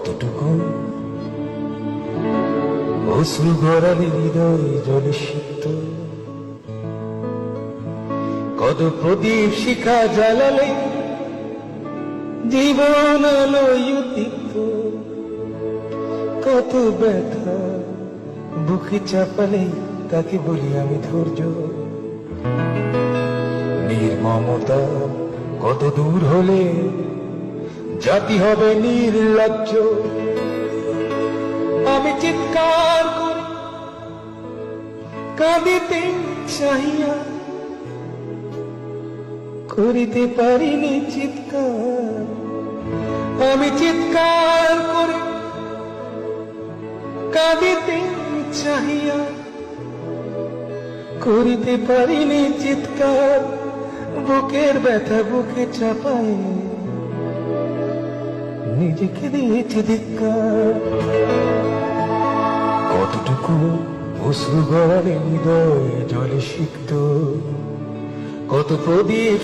কতটুকু অশ্রু গড়ালে হৃদয় জলে সিক্ত, কত প্রদীপ শিখা জ্বালালে জীবন আলোয় উদ্দীপ্ত, কত ব্যথা বুকে চাপালে তাকে বলি আমি ধৈর্য। নির্মমতা কত দূর হলে জাতি হবে নির্লজ্জ। আমি চিৎকার করি কাঁদিতে চাহিয়া, করিতে পারিনি চিৎকার। আমি চিৎকার করে কাঁদিতে চাহিয়া, করিতে পারিনি চিৎকার। বুকের ব্যথা বুকে চাপায় নিজেকে দিয়েছি ধিক্কার। কতটুকু অশ্রু গড়ালে হৃদয় জলে সিক্ত, কত প্রদীপ